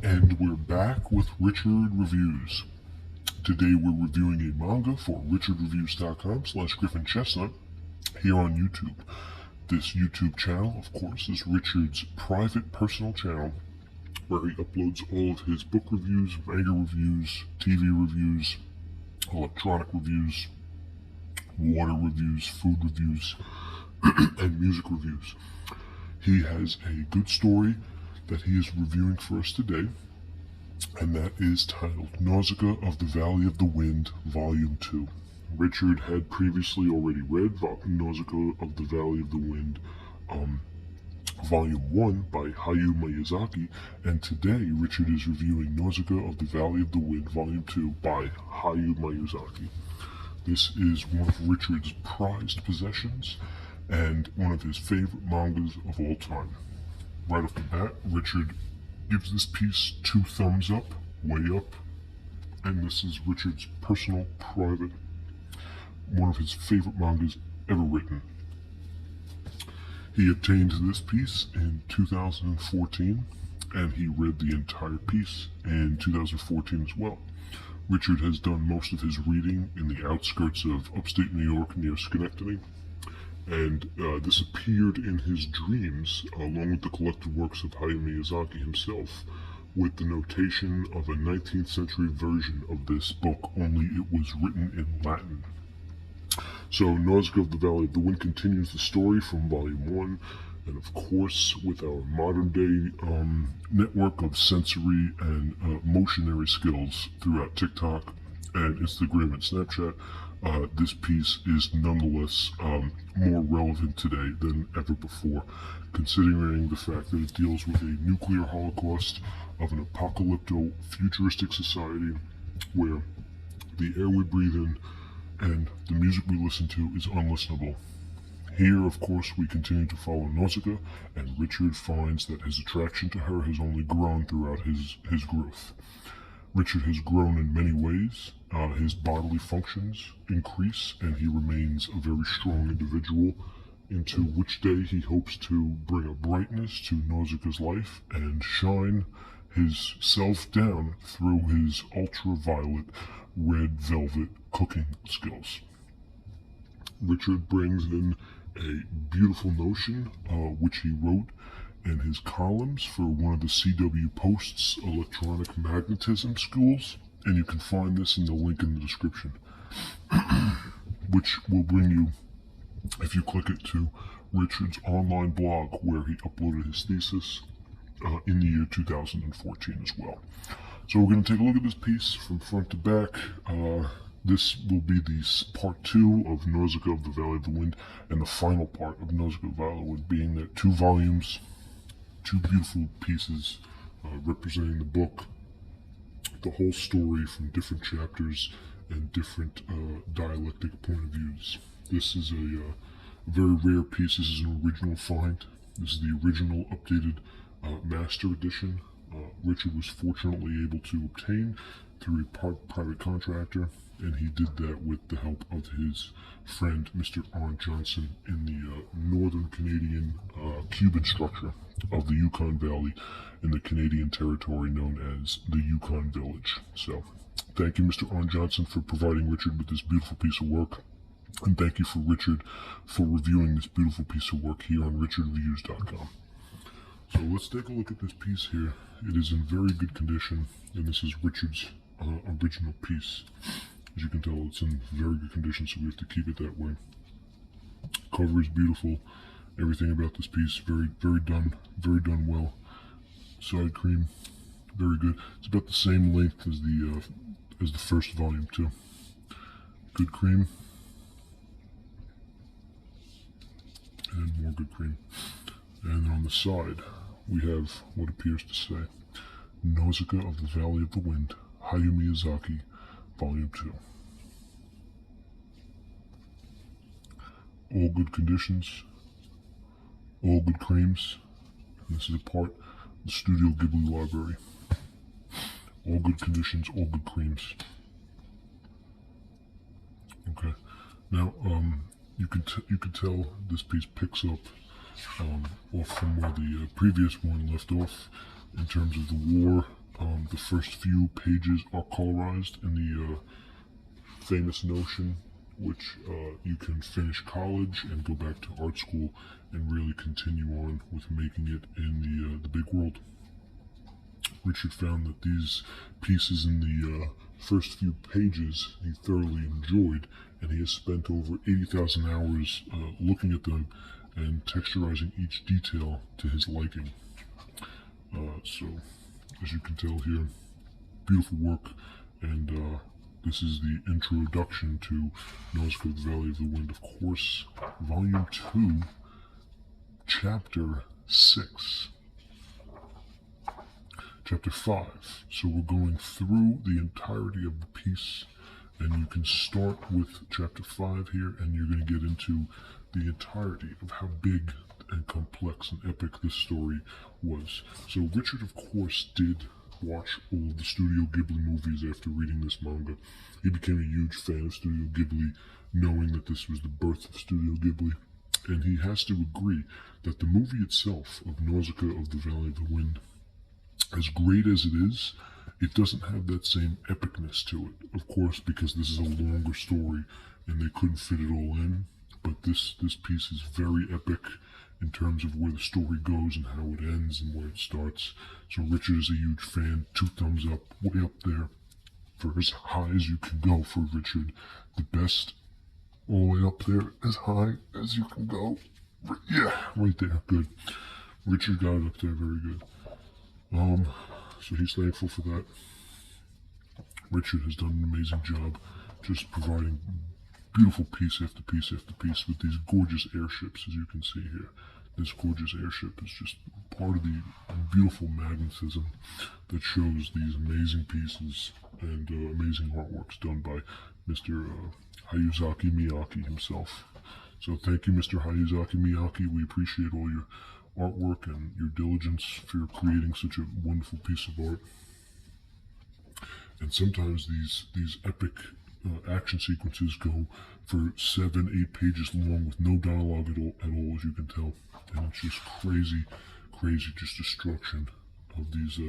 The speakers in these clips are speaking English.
And we're back with Richard Reviews. Today we're reviewing a manga for richardreviews.com/Griffin Chestnut here on YouTube. This YouTube channel, of course, is Richard's private personal channel where he uploads all of his book reviews, manga reviews, TV reviews, electronic reviews, water reviews, food reviews, and music reviews. He has a good story that he is reviewing for us today, and that is titled Nausicaä of the Valley of the Wind, Volume 2. Richard had previously already read Nausicaä of the Valley of the Wind, Volume 1 by Hayao Miyazaki, and today Richard is reviewing Nausicaä of the Valley of the Wind, Volume 2 by Hayao Miyazaki. This is one of Richard's prized possessions and one of his favorite mangas of all time. Right off the bat, Richard gives this piece 2 thumbs up, way up, and this is Richard's personal, private, one of his favorite mangas ever written. He obtained this piece in 2014, and he read the entire piece in 2014 as well. Richard has done most of his reading in the outskirts of upstate New York near Schenectady, and this appeared in his dreams along with the collected works of Hayao Miyazaki himself, with the notation of a 19th century version of this book, only it was written in Latin. So Nausicaä of the Valley of the Wind continues the story from Volume 1, and of course with our modern day network of sensory and motionary skills throughout TikTok and Instagram and Snapchat, this piece is nonetheless more relevant today than ever before, considering the fact that it deals with a nuclear holocaust of an apocalypto-futuristic society where the air we breathe in and the music we listen to is unlistenable. Here, of course, we continue to follow Nausicaä, and Richard finds that his attraction to her has only grown throughout his growth. Richard has grown in many ways. His bodily functions increase, and he remains a very strong individual, into which day he hopes to bring a brightness to Nausicaä's life and shine his self down through his ultraviolet red velvet cooking skills. Richard brings in a beautiful notion, which he wrote in his columns for one of the CW Post's electronic magnetism schools, and you can find this in the link in the description, which will bring you, if you click it, to Richard's online blog where he uploaded his thesis in the year 2014 as well. So we're going to take a look at this piece from front to back. This will be the part 2 of Nausicaä of the Valley of the Wind, and the final part of Nausicaä of the Valley of the Wind being that 2 volumes, 2 beautiful pieces representing the book, the whole story from different chapters and different dialectic point of views. This is a very rare piece. This is an original find. This is the original updated master edition. Richard was fortunately able to obtain through a private contractor, and he did that with the help of his friend Mr. Arn Johnson in the northern Canadian Cuban structure of the Yukon Valley in the Canadian territory known as the Yukon Village. So thank you, Mr. Arn Johnson, for providing Richard with this beautiful piece of work, and thank you for Richard for reviewing this beautiful piece of work here on richardreviews.com. So let's take a look at this piece here. It is in very good condition, and this is Richard's original piece. As you can tell, it's in very good condition, so we have to keep it that way. Cover is beautiful. Everything about this piece, very done well. Side cream, very good. It's about the same length as the first volume too. Good cream, and more good cream. And then on the side, we have what appears to say, Nausicaä of the Valley of the Wind, Hayao Miyazaki, Volume 2. All good conditions, all good creams. And this is a part of the Studio Ghibli library. All good conditions, all good creams. Okay. Now, you can tell this piece picks up off from where the previous one left off. in terms of the war. The first few pages are colorized in the famous notion which you can finish college and go back to art school and really continue on with making it in the big world. Richard found that these pieces in the first few pages he thoroughly enjoyed, and he has spent over 80,000 hours looking at them and texturizing each detail to his liking. So, as you can tell here, beautiful work, and this is the introduction to Nausicaä, the Valley of the Wind. Of course, Volume 2, Chapter 6. Chapter 5. So we're going through the entirety of the piece, and you can start with Chapter 5 here, and you're going to get into the entirety of how big and complex and epic this story was. So Richard, of course, did watch all of the Studio Ghibli movies after reading this manga. He became a huge fan of Studio Ghibli, knowing that this was the birth of Studio Ghibli, and he has to agree that the movie itself of Nausicaä of the Valley of the Wind, as great as it is, it doesn't have that same epicness to it. Of course, because this is a longer story and they couldn't fit it all in, but this piece is very epic in terms of where the story goes and how it ends and where it starts. So Richard is a huge fan. 2 thumbs up, way up there, for as high as you can go for Richard. The best, all the way up there, as high as you can go. Yeah, right there, good. Richard got it up there, very good. So he's thankful for that. Richard has done an amazing job just providing beautiful piece after piece after piece with these gorgeous airships, as you can see here. This gorgeous airship is just part of the beautiful magnetism that shows these amazing pieces and amazing artworks done by Mr. Hayao Miyazaki himself. So thank you, Mr. Hayao Miyazaki. We appreciate all your artwork and your diligence for creating such a wonderful piece of art. And sometimes these epic action sequences go for 7-8 pages long with no dialogue at all, as you can tell. And it's just crazy just destruction of these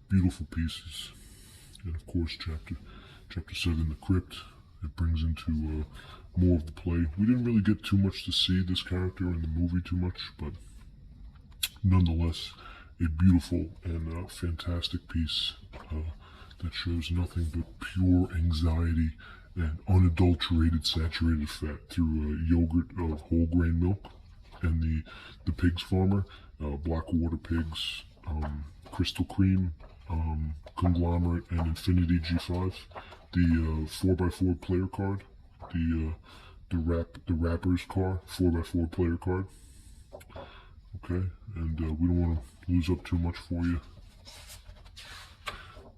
beautiful pieces. And of course, chapter 7, the crypt, it brings into more of the play. We didn't really get too much to see this character in the movie too much, but nonetheless, a beautiful and fantastic piece that shows nothing but pure anxiety and unadulterated saturated fat through yogurt of whole grain milk and the pig's farmer, Blackwater pigs, crystal cream, conglomerate, and infinity G5, the 4x4 player card, the rapper's car, 4x4 player card. Okay, and we don't want to lose up too much for you,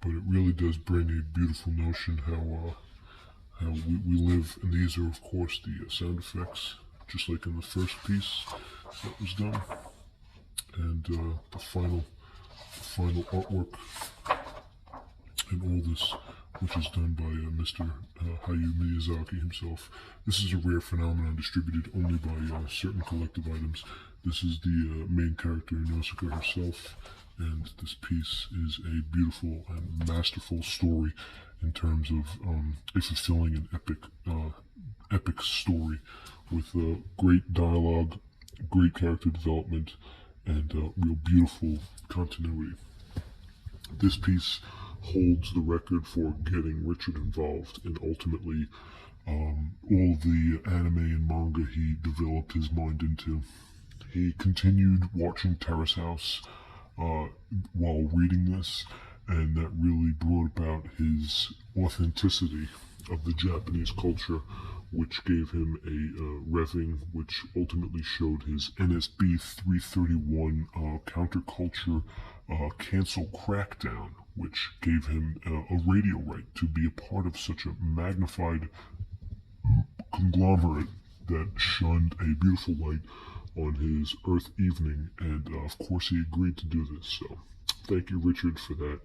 but it really does bring a beautiful notion how we live, and these are of course the sound effects, just like in the first piece that was done, and the final artwork and all this, which is done by Mr. Hayao Miyazaki himself. This is a rare phenomenon distributed only by certain collective items. This is the main character, Nausicaä herself, and this piece is a beautiful and masterful story in terms of a fulfilling and epic story with great dialogue, great character development, and real beautiful continuity. This piece holds the record for getting Richard involved in ultimately all the anime and manga he developed his mind into. He continued watching Terrace House while reading this, and that really brought about his authenticity of the Japanese culture, which gave him a revving, which ultimately showed his NSB 331 counterculture cancel crackdown, which gave him a radio right to be a part of such a magnified conglomerate that shunned a beautiful light on his Earth evening, and of course he agreed to do this. So thank you, Richard, for that.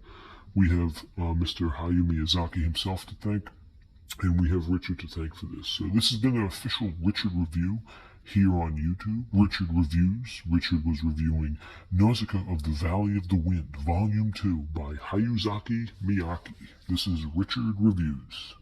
We have Mr. Hayao Miyazaki himself to thank, and we have Richard to thank for this. So this has been an official Richard review Here on YouTube, Richard Reviews. Richard was reviewing Nausicaä of the Valley of the Wind, Volume 2 by Hayao Miyazaki. This is Richard Reviews.